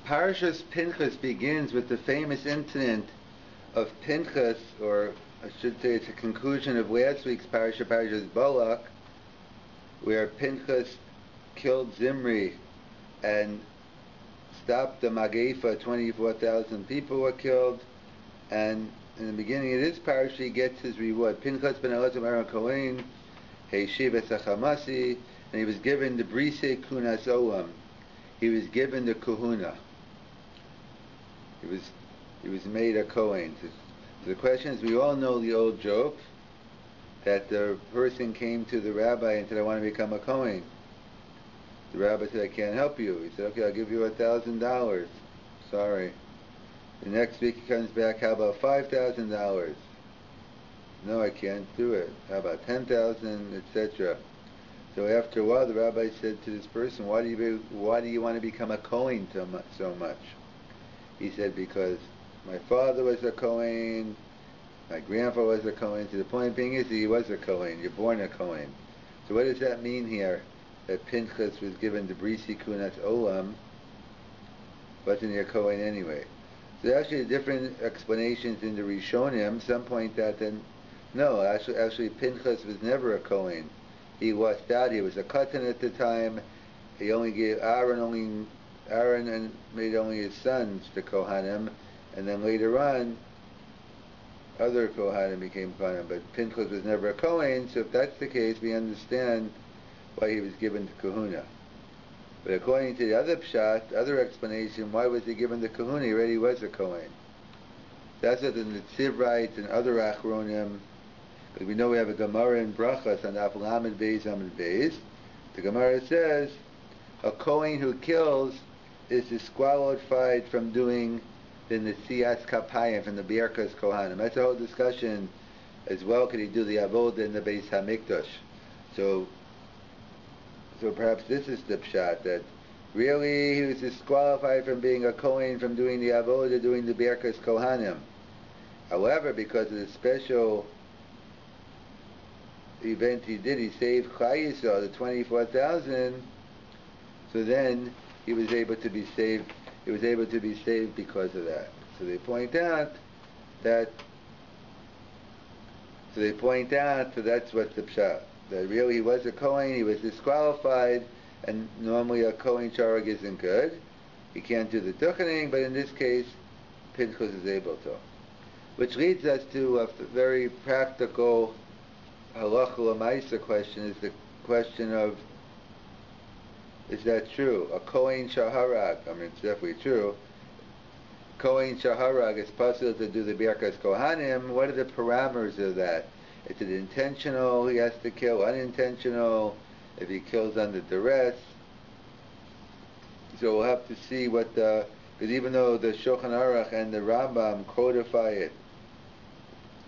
Parshas Pinchas begins with the famous incident of Pinchas, or I should say it's a conclusion of last week's parasha, Parshas Balak, where Pinchas killed Zimri and stopped the Magefa. 24,000 people were killed, and in the beginning of this parasha he gets his reward. Pinchas ben Elazar Aaron Kohen, Heishiv Esachamasi, and he was given the Brise Kunas Olam. He was given the Kahuna. He was made a Kohen. So the question is, we all know the old joke that the person came to the rabbi and said, I want to become a Kohen. The rabbi said, I can't help you. He said, okay, I'll give you $1,000. Sorry. The next week he comes back, how about $5,000? No, I can't do it. How about 10,000, etc. So after a while, the rabbi said to this person, why do you want to become a Kohen so much? He said, because my father was a Kohen, my grandfather was a Kohen. So the point being is that he was a Kohen. You're born a Kohen. So what does that mean here? That Pinchas was given the Brisi Kunat Olam, wasn't he a Kohen anyway? So there are actually different explanations in the Rishonim. Some point out that no, actually Pinchas was never a Kohen. He lost out. He was a Katan at the time. He only gave Aaron and made only his sons to Kohanim, and then later on other Kohanim became Kohanim. But Pinchas was never a Kohen, so if that's the case, we understand why he was given the Kahuna. But according to the other pshat, other explanation, why was he given the Kahuna? He already was a Kohen. That's what the Netziv writes and other Achronim, because we know we have a Gemara in Brachas on Af Lamed Beis Amud Beis. The Gemara says, a Kohen who kills is disqualified from doing the Nesias Kapayim, from the Birkas Kohanim. That's a whole discussion as well. Could he do the Avodah in the Beis HaMikdash? So perhaps this is the pshat, that really he was disqualified from being a Kohen, from doing the Avodah, doing the Birkas Kohanim. However, because of the special event he did, he saved Klal Yisrael, the 24,000, so then he was able to be saved. He was able to be saved because of that. So they point out that that's what the pshat. That really he was a Kohen, he was disqualified, and normally a Kohen Sharag isn't good. He can't do the Duchening, but in this case, Pinchas is able to. Which leads us to a very practical halacha l'maisa question, is the question of, is that true? A Kohen Shaharag, I mean, it's definitely true. Kohen Shaharag is possible to do the Birkas Kohanim. What are the parameters of that? Is it intentional, he has to kill, unintentional, if he kills under duress? So we'll have to see what because even though the Shulchan Aruch and the Rambam codify it,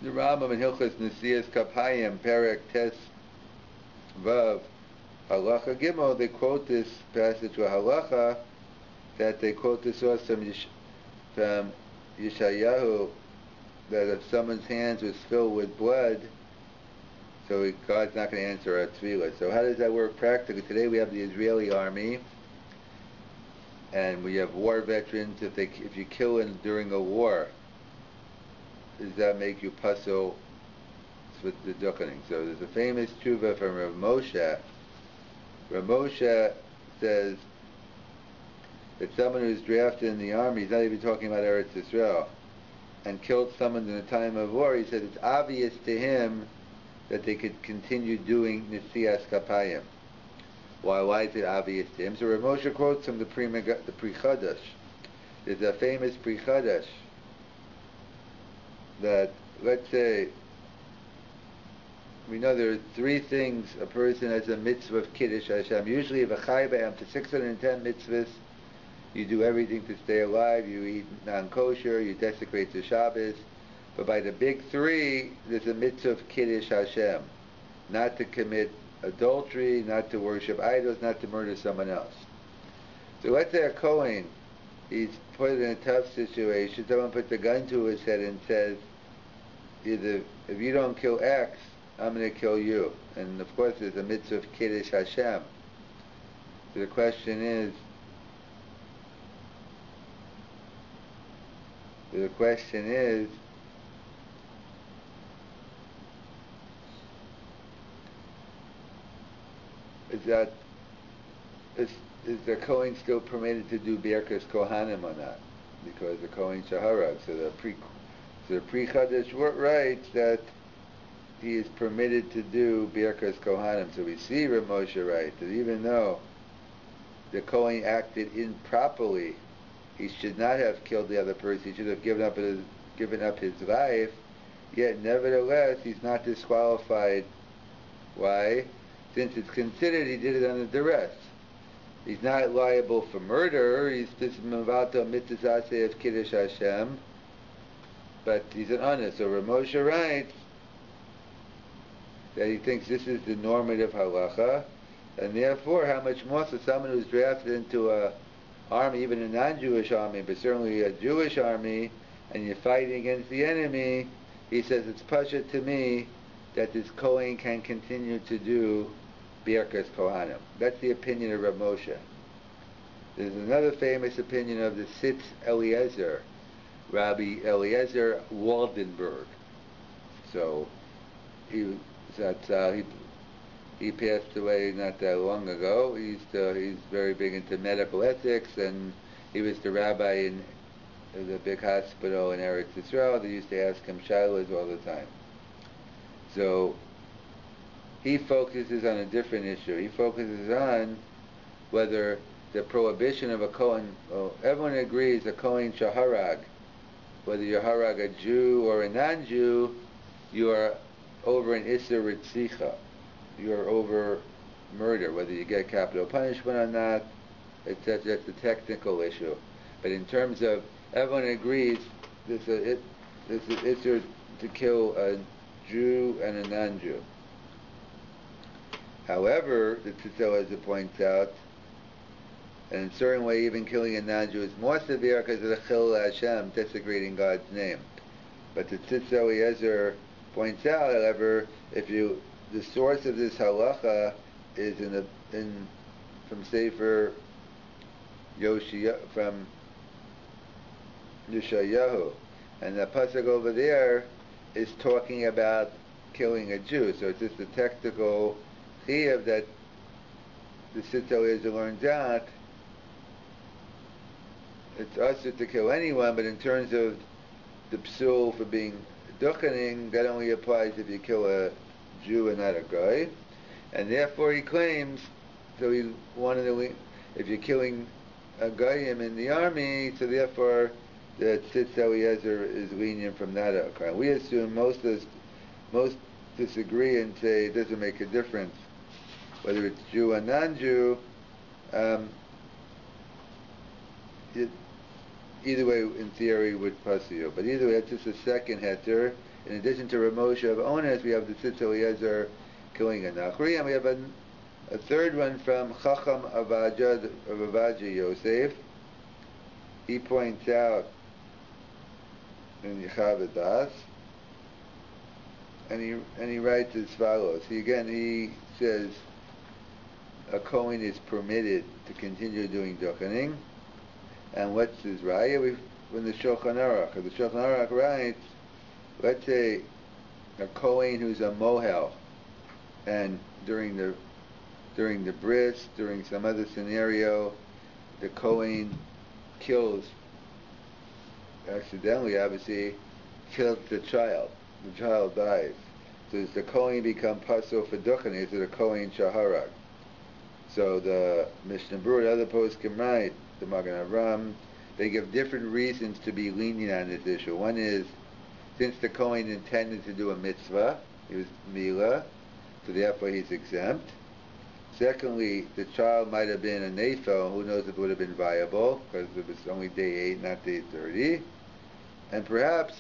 the Rambam in Hilchos Nesias Kapayim, Perek Tes Vav, Halacha Gimel, they quote this passage with Halacha, that they quote the source from Yeshayahu, that if someone's hands was filled with blood, so God's not going to answer our tefillah. So how does that work practically? Today we have the Israeli army, and we have war veterans. If you kill during a war, does that make you puzzle with the duchening? So there's a famous tshuva from Rav Moshe. Rav Moshe says that someone who's drafted in the army, he's not even talking about Eretz Yisrael, and killed someone in a time of war, he said it's obvious to him that they could continue doing Nesias Kapayim. Why is it obvious to him? So Rav Moshe quotes from the Pri Chadash. There's a famous Pri Chadash that, let's say, we know there are three things a person has a mitzvah of Kiddush Hashem. Usually, if a chai b'am to 610 mitzvahs, you do everything to stay alive, you eat non-kosher, you desecrate the Shabbos. But by the big three, there's a mitzvah of Kiddush Hashem. Not to commit adultery, not to worship idols, not to murder someone else. So let's say a Kohen, he's put in a tough situation, someone puts a gun to his head and says, either if you don't kill X, I'm going to kill you. And of course there's a mitzvah of Kiddush Hashem. So the question is, The question is that is the Kohen still permitted to do Birkas Kohanim or not? Because the Kohen Shaharag, so the Pri Chadash writes that he is permitted to do Birkas Kohanim. So we see Rav Moshe write that even though the Kohen acted improperly, he should not have killed the other person. He should have given up his life. Yet nevertheless, he's not disqualified. Why? Since it's considered he did it under duress. He's not liable for murder. He's just mevato mitzvah of kiddush Hashem, but he's an honest. So Rav Moshe writes that he thinks this is the normative halacha, and therefore, how much more for someone who's drafted into a army, even a non-Jewish army, but certainly a Jewish army, and you're fighting against the enemy. He says it's pasha to me that this Kohen can continue to do Birkas Kohanim. That's the opinion of Rav Moshe. There's another famous opinion of the Sitz Eliezer, Rabbi Eliezer Waldenberg. So he passed away not that long ago. He's very big into medical ethics, and he was the rabbi in the big hospital in Eretz Yisrael. They used to ask him shilas all the time. So he focuses on a different issue. He focuses on whether the prohibition of a Kohen, everyone agrees a Kohen Shaharag, whether you're Harag a Jew or a non-Jew, you are over an Isser Ritzicha. You are over murder, whether you get capital punishment or not. That's a technical issue. But in terms of, everyone agrees this is Isser to kill a Jew and a non-Jew. However, the Tzitz Eliezer points out, and in a certain way even killing a non-Jew is more severe because of the Chil Hashem, desecrating God's name. But the Tzitz Eliezer points out, however, the source of this halacha is from Sefer from Yeshayahu, and the pasuk over there is talking about killing a Jew. So it's just a technical chiyuv that the Tzitz Eliezer learns out. It's usher to kill anyone, but in terms of the psul for being duchening, that only applies if you kill a Jew and not a guy. And therefore he claims, so he wanted to, if you're killing a goyim in the army, so therefore the Tzitz Eliezer is lenient from that account. We assume most disagree and say it doesn't make a difference whether it's Jew or non-Jew. Either way, in theory, would pass you. But either way, that's just a second heter. In addition to Rav Moshe of Ones, we have the Tzitz Eliezer killing a Nachri, and we have a third one from Chacham Avadja Yosef. He points out in Yechav Das, and he writes as follows. He says a Kohen is permitted to continue doing duchening. And what's his raya? When the Shulchan Aruch writes, let's say a Kohen who's a mohel, and during the bris, during some other scenario, the Kohen kills, accidentally obviously, kills the child. The child dies. So does the Kohen become pasul for duchening? Is it a Kohen shaharag? So the Mishnah Berurah, other poskim write, the Magen Avraham, they give different reasons to be lenient on this issue. One is, since the Kohen intended to do a mitzvah, he was milah, so therefore he's exempt. Secondly, the child might have been a nefel, who knows if it would have been viable, because it was only day 8, not day 30. And perhaps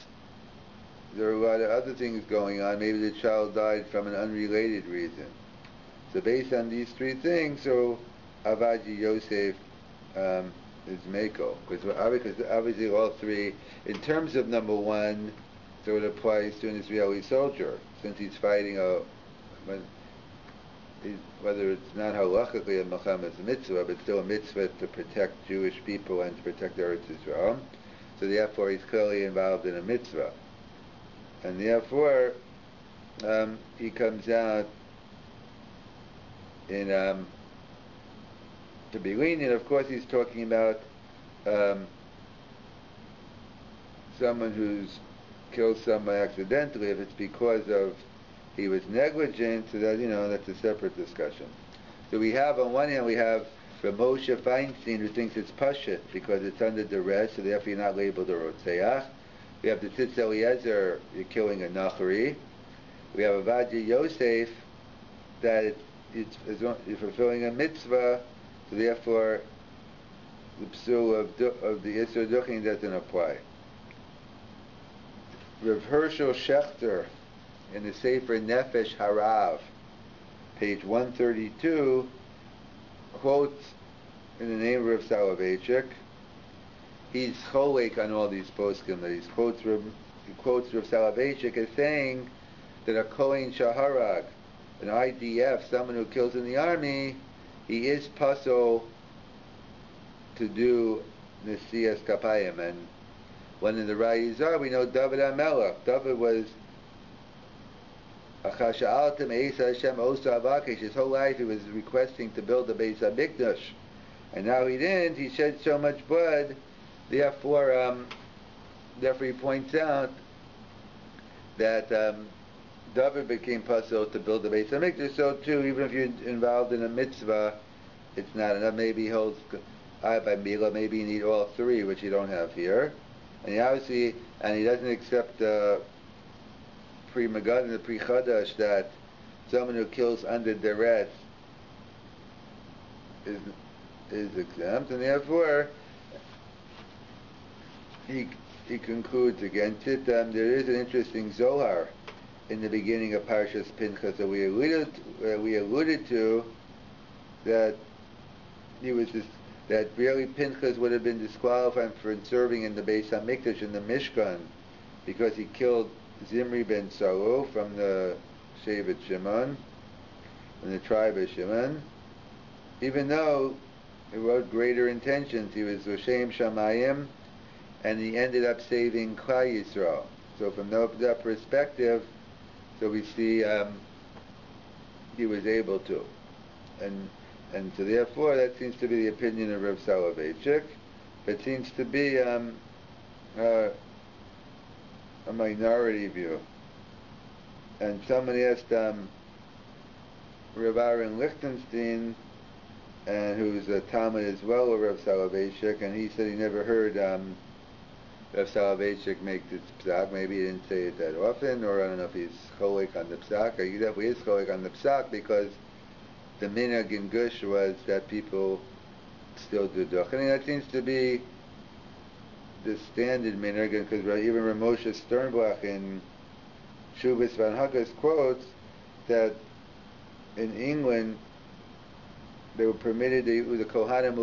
there are a lot of other things going on. Maybe the child died from an unrelated reason. So based on these three things, so Avadja Yosef is Mako, because obviously all three, in terms of number one, so it applies to an Israeli soldier, since he's fighting whether it's not halachically a Muhammad's mitzvah, but still a mitzvah to protect Jewish people and to protect Eretz Yisrael. so therefore he's clearly involved in a mitzvah. And therefore, he comes out in to be lenient. Of course, he's talking about someone who's killed someone accidentally. If it's because of he was negligent, so that that's a separate discussion. So we have on one hand we have Moshe Feinstein who thinks it's pashut because it's under duress, so therefore you're not labeled a rotzeach. We have the Tzitz Eliezer, you're killing a nachari. We have Avadya Yosef that you're fulfilling a mitzvah, so therefore the psul of the Isser Duchin doesn't apply. Rav Hershel Schechter in the Sefer Nefesh Harav, page 132, quotes in the name of Rav Soloveitchik. He's cholek on all these poskim that he quotes Rav Soloveitchik as saying that a Kohen Shaharag, an IDF, someone who kills in the army, he is puzzle to do Nesias Kapayim. And when in the Rayizar, we know David HaMelech. David was his whole life he was requesting to build the Beis HaMikdash. And now he didn't. He shed so much blood. Therefore he points out that David became puzzled to build the Beis HaMikdash. So too, even if you're involved in a mitzvah, it's not enough. Maybe he holds by Mila. Maybe you need all three, which you don't have here. And he doesn't accept pre-Magad and the pre-Chadash that someone who kills under duress is exempt, and therefore he concludes against it. There is an interesting Zohar in the beginning of Parshas Pinchas that we alluded to that that really Pinchas would have been disqualified for serving in the Beis HaMikdash in the Mishkan because he killed Zimri ben Saru from the Shevet Shimon, from the tribe of Shimon, even though he wrote greater intentions. He was Roshem Shamayim, and he ended up saving Klal Yisrael. So from that perspective, so we see he was able to. And so therefore that seems to be the opinion of Rav Soloveitchik. It seems to be a minority view. And somebody asked Rav Aaron Lichtenstein, and who's a Talmud as well of Rav Soloveitchik, and he said he never heard Rav Soloveitchik make this psak. Maybe he didn't say it that often, or I don't know if he's cholek on the psak, or he definitely is cholek on the psak, because the minhag in Gush was that people still do duchen. And that seems to be the standard minhag, because even Ramosha Sternblach in Shuvas Van Hagas quotes that in England they were permitted the Kohanim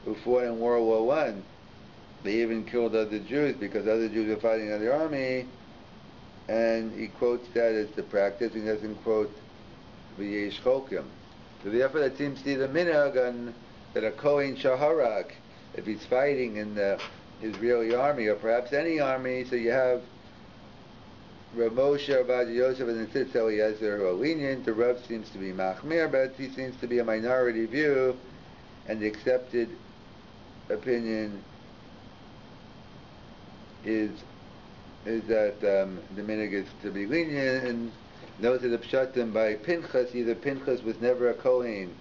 who fought in World War I. They even killed other Jews because other Jews were fighting in the army, and he quotes that as the practice. He doesn't quote v'yesh chokim. So therefore that seems to be the minhag that a Kohen Shaharag, if he's fighting in the Israeli army, or perhaps any army, so you have Rav Moshe, Rabbi Yosef, and the Tzitz Eliezer who are lenient. The Rav seems to be machmir, but he seems to be a minority view, and the accepted opinion is that the minhag is to be lenient, and those are the pshatim by Pinchas. Either Pinchas was never a Kohen,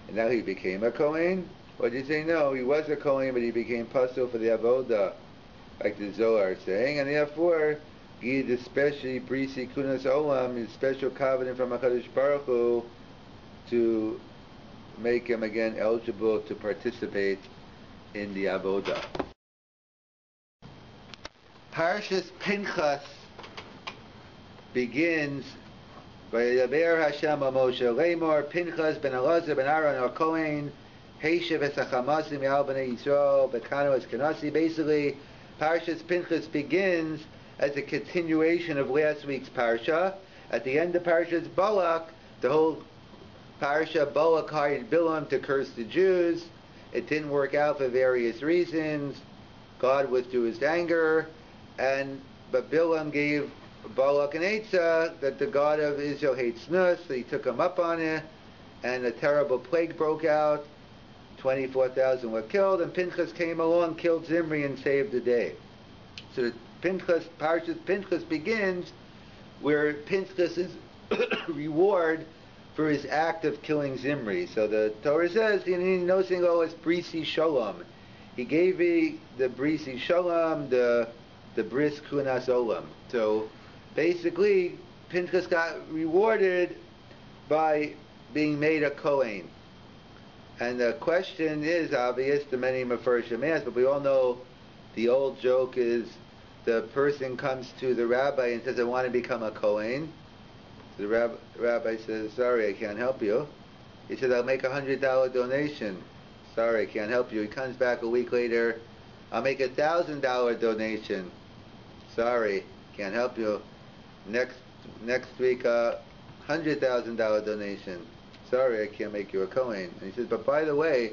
and now he became a Kohen, or did you say no, he was a Kohen, but he became pasul for the avoda, like the Zohar is saying, and therefore he is especially brisi kunas olam, his special covenant from HaKadosh Baruch Hu to make him again eligible to participate in the avoda. Parshas Pinchas begins by Yaber Hashem Moshe Lemor Pinchas ben Elazar ben Aaron al Kohen Heishav es Hachamasim Yal b'nei Yisrael Bekanu es Kanasi. Basically, Parshas Pinchas begins as a continuation of last week's parsha. At the end of Parshas Balak, the whole parsha, Balak hired Bilam to curse the Jews. It didn't work out for various reasons. God withdrew his anger, but Bilam gave Balak an Eitzah that the God of Israel hates Nus, so he took him up on it, and a terrible plague broke out. 24,000 were killed, and Pinchas came along, killed Zimri, and saved the day. So Parshas Pinchas begins where Pinchas is reward for his act of killing Zimri. So the Torah says, no single is Brisi Shalom. He gave me the Brisi Shalom, the Bris Kunas Olam. So basically, Pinchas got rewarded by being made a Kohen. And the question is obvious, the many Mefarshim ask, but we all know the old joke is the person comes to the rabbi and says, I want to become a Kohen. The rabbi says, sorry, I can't help you. He says, I'll make a $100 donation. Sorry, I can't help you. He comes back a week later, I'll make a $1,000 donation. Sorry, can't help you. Next week, $100,000 donation. Sorry, I can't make you a Kohen. And he says, but by the way,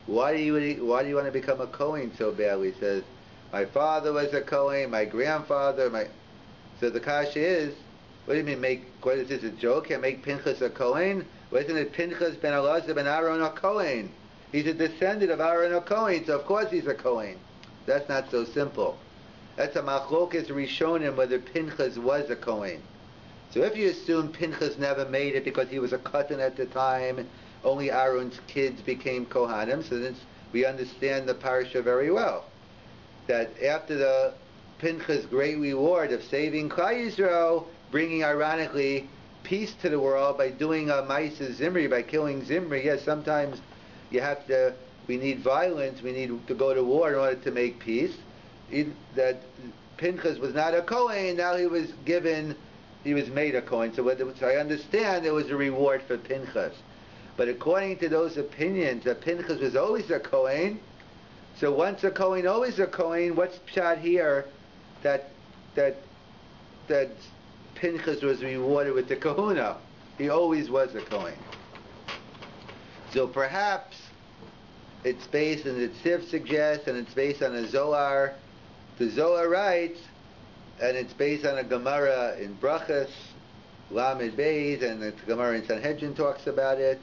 why do you want to become a Kohen so badly? He says, my father was a Kohen, my grandfather, So the kasha is, what do you mean what is this, a joke? Can't make Pinchas a Kohen? Well, isn't it Pinchas ben Elazar ben Aaron a Kohen? He's a descendant of Aaron a Kohen, so of course he's a Kohen. That's not so simple. That's a machlokes rishonim whether Pinchas was a Kohen. So if you assume Pinchas never made it because he was a katan at the time, only Aaron's kids became Kohanim, so then we understand the parsha very well. That after the Pinchas' great reward of saving Klal Yisrael, bringing ironically peace to the world by doing a Ma'aseh Zimri, by killing Zimri. Yes, sometimes we need violence, we need to go to war in order to make peace. That Pinchas was not a Kohen, now he was made a Kohen. So I understand there was a reward for Pinchas. But according to those opinions that Pinchas was always a Kohen, so once a Kohen, always a Kohen, what's pshat here that Pinchas was rewarded with the kahuna? He always was a Kohen. So perhaps it's based, and the Tziv suggests, and it's based on a Zohar. The Zohar writes, and it's based on a Gemara in Brachas, Lamed Beis, and the Gemara in Sanhedrin talks about it.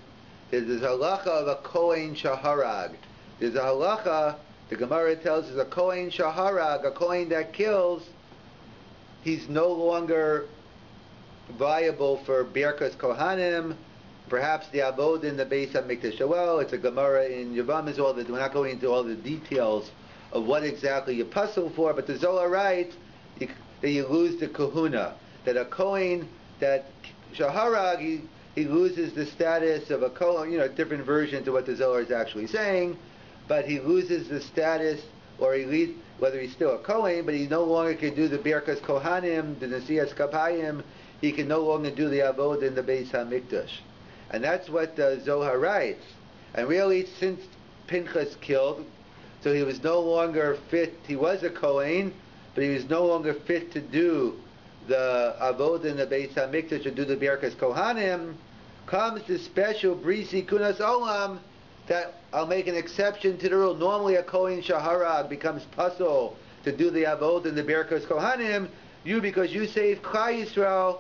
There's a halacha of a Kohen Shaharag. There's a halacha, the Gemara tells us, a Kohen Shaharag, a Kohen that kills, he's no longer viable for Birkas Kohanim. Perhaps the Abod in the Beis HaMikdash. Well, it's a Gemara in Yevamos, we're not going into all the details of what exactly you puzzle for, but the Zohar writes that you lose the kahuna. That a Kohen, that Shaharag, he loses the status of a Kohen, different version to what the Zohar is actually saying, but he loses the status, or whether he's still a Kohen, but he no longer can do the Birkas Kohanim, the Nesias Kapayim, he can no longer do the Abod in the Beis HaMikdash. And that's what the Zohar writes. And really, since Pinchas killed, so he was no longer fit, he was a Kohen, but he was no longer fit to do the Avod in the Beis HaMikdash, to do the Birkas Kohanim, comes the special Brisi Kunas Olam, that I'll make an exception to the rule. Normally a Kohen Shaharag becomes puzzle to do the Avod in the Birkas Kohanim. Because you saved Klal Yisrael,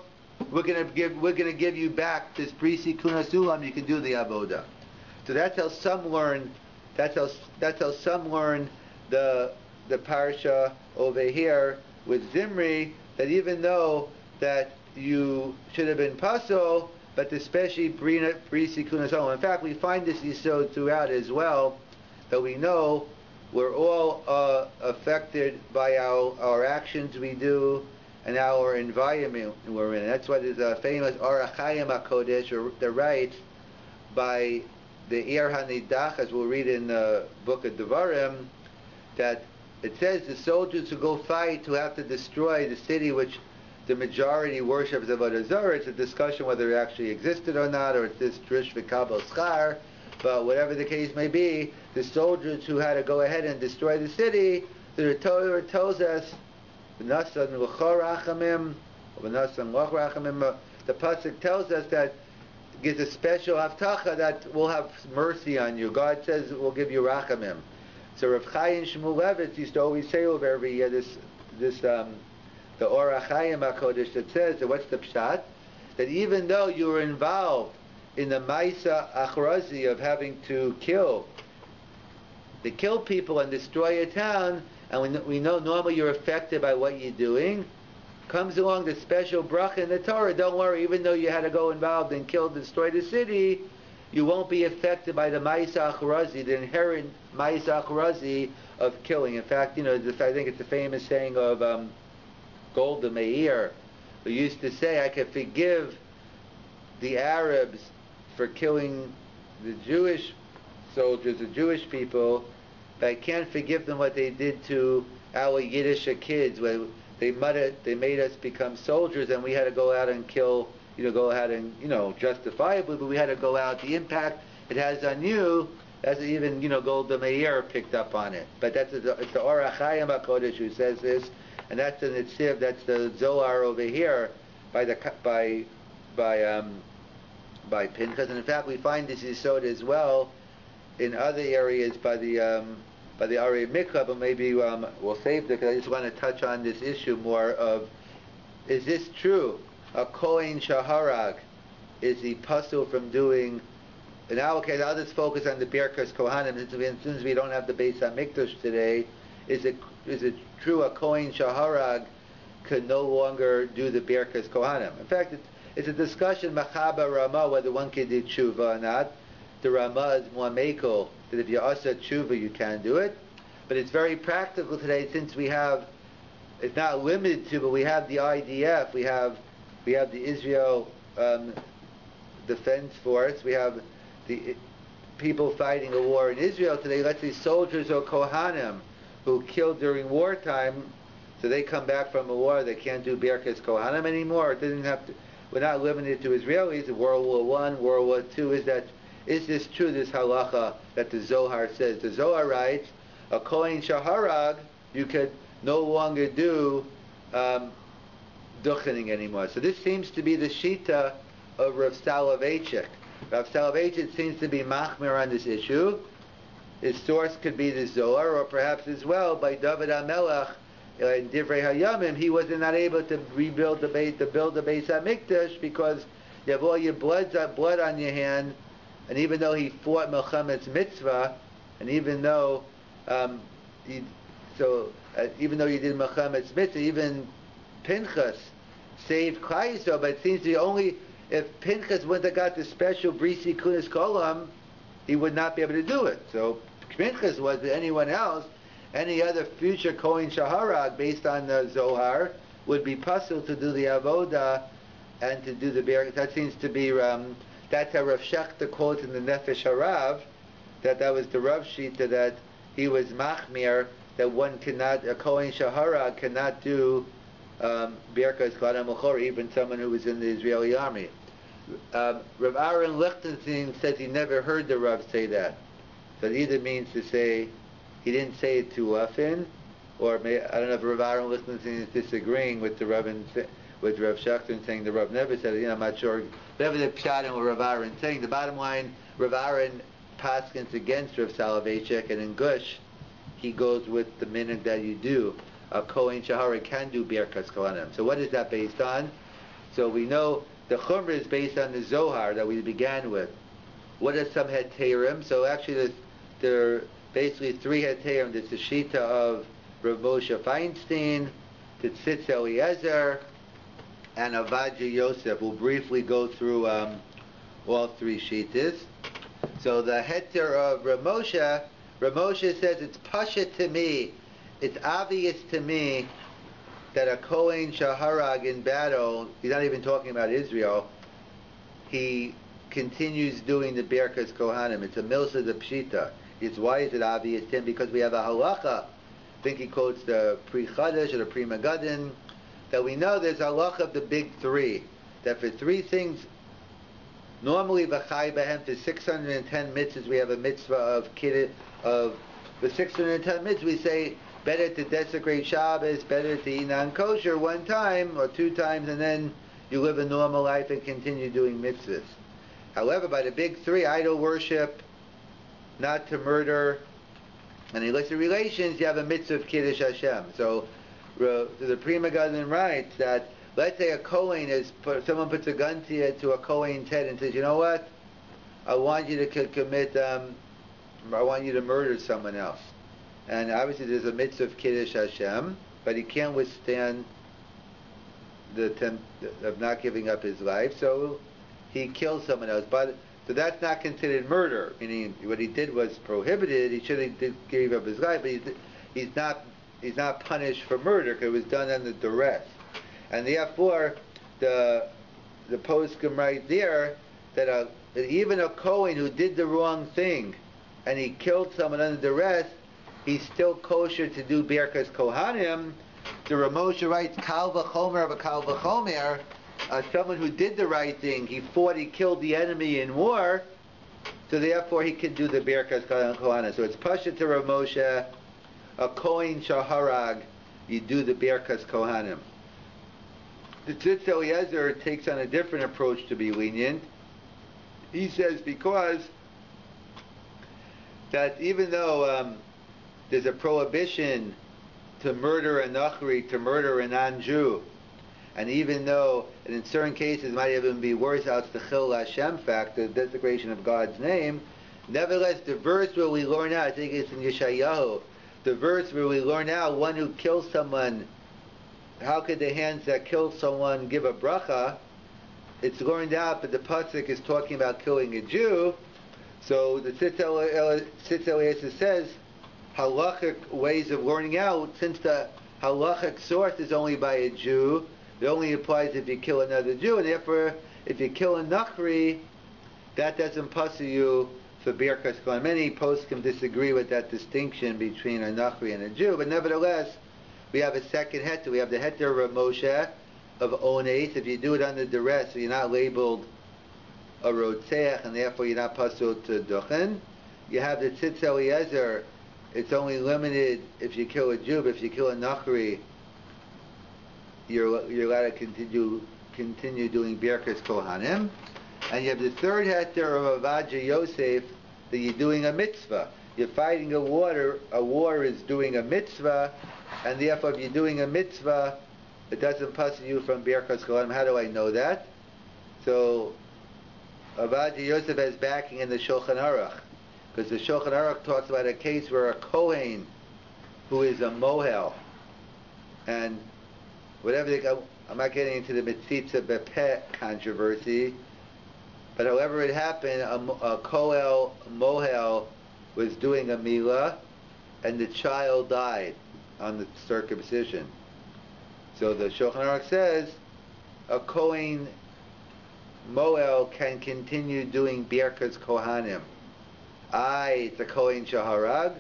we're going to give you back this Brisi Kunas Olam, you can do the Avodah. So that's how some learn. That's how some learn the parsha over here with Zimri, that even though that you should have been pasul, but especially Brisi Kunas Olam. In fact, we find this yisod throughout as well, that we know we're all affected by our actions we do and our environment we're in. That's why there's a famous Orach Chaim HaKodesh that writes by the Ir HaNidach, as we'll read in the book of Devarim, that it says the soldiers who go fight, who have to destroy the city which the majority worships Avodah Zarah. It's a discussion whether it actually existed or not, or it's this Trish V'Kabel Schar, but whatever the case may be, the soldiers who had to go ahead and destroy the city, the Torah tells us, the pasuk tells us that gives a special haftacha that will have mercy on you. God says we'll give you rachamim. So Rav Chaim Shmulevitz used to always say over every year the Orach Chaim HaKodesh that says that what's the pshat? That even though you were involved in the Maisa Achrazi of having to kill people and destroy a town, and we know normally you're affected by what you're doing, comes along the special bracha in the Torah, don't worry, even though you had to go involved and destroy the city, you won't be affected by the Maisa Achrazi, the inherent Maisa Achrazi of killing. In fact, I think it's the famous saying of Golda Meir, who used to say, I could forgive the Arabs for killing the Jewish soldiers, the Jewish people, but I can't forgive them what they did to our Yiddish kids, where they made us become soldiers and we had to go out and kill, justifiably, but we had to go out. The impact it has on you, as even, Golda Meir picked up on it. But it's the Orach Chaim HaKodesh who says this, and that's the Netziv, that's the Zohar over here by Pinchas, and in fact we find this Yisod as well in other areas by the Ari Mikra, but maybe we'll save it because I just want to touch on this issue more of, is this true? A Kohen Shaharag, is he puzzled from doing, in our case I'll just focus on the Birkas Kohanim, since we don't have the Beis HaMikdash today, is it true a Kohen Shaharag could no longer do the Birkas Kohanim? In fact, it's a discussion, Machaba Rama, whether one can do tshuva or not. The Rama is more mekel, that if you asa tshuva, you can do it. But it's very practical today, since we have, it's not limited to, but we have the IDF, we have the Israel Defense Force, we have the people fighting a war in Israel today, let's say soldiers or Kohanim, who killed during wartime, so they come back from a war, they can't do Birkas Kohanim anymore. It doesn't have to. We're not limited to Israelis. World War I, World War II. Is this true? This halacha that the Zohar says. The Zohar writes, a Kohen Shaharag, you could no longer do duchening anymore. So this seems to be the shita of Rav Selevan. Rav Selevan seems to be machmir on this issue. His source could be the Zohar, or perhaps as well by David HaMelech in Divrei Hayamim. He was not able to build the Beis HaMikdash because you have all your blood on your hand, and even though he fought Melchamet's mitzvah, and even though even though he did Melchamet's mitzvah, even Pinchas saved Klal Yisrael, but it seems to be only if Pinchas wouldn't have got the special Brisi Kunis Kolam, he would not be able to do it. So Pinchas was, but anyone else, any other future Kohen Shaharag based on the Zohar would be puzzled to do the Avoda and to do the Ber. That seems to be that's how Rav Shechter quotes in the Nefesh Harav, that was the Rav Shita, that he was machmir, that a Kohen Shaharag cannot do Birkas Kohanim Uchor, even someone who was in the Israeli army. Rav Aaron Lichtenstein says he never heard the Rav say that. So it either means to say he didn't say it too often, or I don't know if Rav Aaron Lichtenstein is disagreeing with the Rav with Rav Shechter and saying the Rav never said it. I'm not sure. Whatever the pshat and what Rav Aaron is saying, the bottom line, Rav Aaron paskins against Rav Soloveitchik, and in Gush he goes with the minhag that you do. A Kohen Shahara can do Birkas Kohanim. So what is that based on? So we know the Chumrah is based on the Zohar that we began with. What are some Heterim? So actually there are basically three Heterim. There's the Shita of Rav Moshe Feinstein, Tzitz Eliezer, and Avadja Yosef. We'll briefly go through all three Shitas. So the Heter of Rav Moshe says, it's Pasha to me, it's obvious to me that a Kohen Shaharag in battle, he's not even talking about Israel, he continues doing the Birkas Kohanim. It's a milsa de pshita. Why is it obvious to him? Because we have a halacha, I think he quotes the Pri Chadash or the Pri Megadim, that we know there's a halacha of the big three, that for three things, normally v'chai b'hem, for 610 mitzvahs we have a mitzvah of the 610 mitzvahs we say, better to desecrate Shabbos, better to eat non-kosher one time or two times, and then you live a normal life and continue doing mitzvahs. However, by the big three, idol worship, not to murder, And in illicit relations, you have a mitzvah of Kiddush Hashem. So the Pri Megadim writes that, let's say a Kohen someone puts a gun to a Kohen's head and says, you know what? I want you to I want you to murder someone else. And obviously there's a mitzvah of Kiddush Hashem, but he can't withstand the attempt of not giving up his life, so he kills someone else. So that's not considered murder, meaning what he did was prohibited. He should have gave up his life, but he's not punished for murder because it was done under duress. And therefore, the poskim right there that even a Kohen who did the wrong thing and he killed someone under duress, he's still kosher to do Birkas Kohanim. The Ramosha writes, Kal v'chomer of a Kal v'chomer, someone who did the right thing, he killed the enemy in war, so therefore he can do the Birkas Kohanim. So it's Pasha to Ramosha, a Kohen Shaharag, you do the Birkas Kohanim. The Tzitz Eliezer takes on a different approach to be lenient. He says because that even though there's a prohibition to murder a Nachri, to murder a non-Jew, and even though, and in certain cases might even be worse, out the Chil Hashem fact, the desecration of God's name, nevertheless the verse where we learn out, I think it's in Yeshayahu, the verse where we learn out, one who kills someone, how could the hands that kill someone give a bracha? It's learned out, but the pasuk is talking about killing a Jew. So the Tzitz Eliezer says, halachic ways of learning out, since the halachic source is only by a Jew, it only applies if you kill another Jew, and therefore, if you kill a Nachri, that doesn't pass you for Birkas Kohanim. Many poskim disagree with that distinction between a Nachri and a Jew, but nevertheless, we have a second heter. We have the heter of Moshe of Ones. If you do it under duress, so you're not labeled a Rotzeach, and therefore you're not pasul to Duchen. You have the Tzitz Eliezer. It's only limited if you kill a Jew, but if you kill a Nachri, you're allowed to continue doing Birkas Kohanim. And you have the third heter of Avaja Yosef, that you're doing a mitzvah. You're fighting a war is doing a mitzvah, and therefore if you're doing a mitzvah, it doesn't pass you from Birkas Kohanim. How do I know that? So Avaja Yosef has backing in the Shulchan Aruch, because the Shulchan Aruch talks about a case where a Kohen who is a Mohel, and I'm not getting into the Mitzitza Bepeh controversy, but however it happened, a Kohel Mohel was doing a Milah, and the child died on the circumcision. So the Shulchan Aruch says a Kohen Mohel can continue doing Birkas Kohanim. It's a Kohen Shaharag.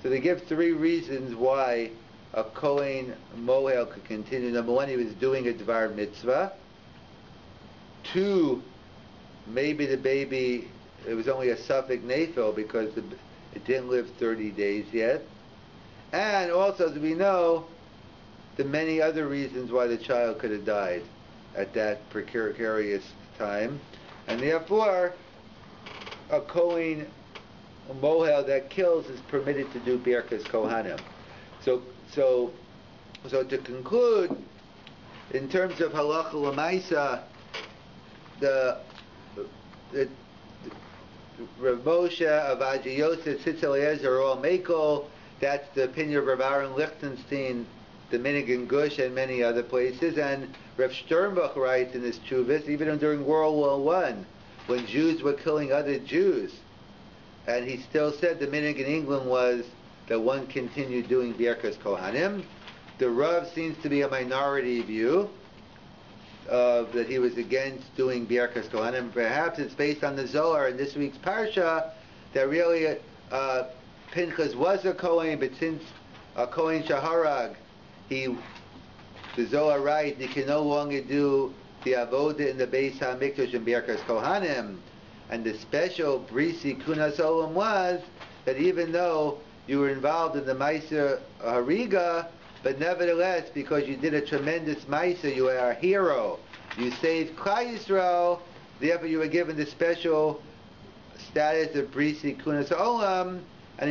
So they give three reasons why a Kohen Mohel could continue. Number one, he was doing a Dvar Mitzvah. Two, maybe the baby, it was only a Suffolk Nafil because it didn't live 30 days yet. And also, as we know, the many other reasons why the child could have died at that precarious time. And therefore, a Kohen Mohel that kills is permitted to do Birkas Kohanim. So to conclude, in terms of halacha l'maisa, the Rav Moshe, Avaja Yosef, Tzitz Eliezer are all Mekel. That's the opinion of Rav Aaron Lichtenstein, Dominican Gush, and many other places. And Rav Sternbuch writes in his Chuvas, even during World War I, when Jews were killing other Jews, and he still said Dominican England was that one continued doing Birkas Kohanim. The Rav seems to be a minority view that he was against doing Birkas Kohanim. Perhaps it's based on the Zohar in this week's Parsha that really Pinchas was a Kohen, but since a Kohen Shaharag, the Zohar writes he can no longer do the Avodah in the Beis HaMikdash and Birkas Kohanim. And the special Brisi Kunas Olam was that even though you were involved in the Meiser Hariga, but nevertheless, because you did a tremendous Meiser, you are a hero. You saved Klal Yisrael, therefore you were given the special status of Brisi Kunas Olam, and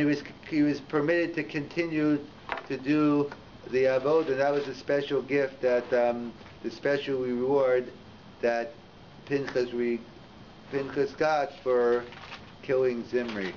he was permitted to continue to do the avodah, and that was a special gift that the special reward that Pinchas got for killing Zimri.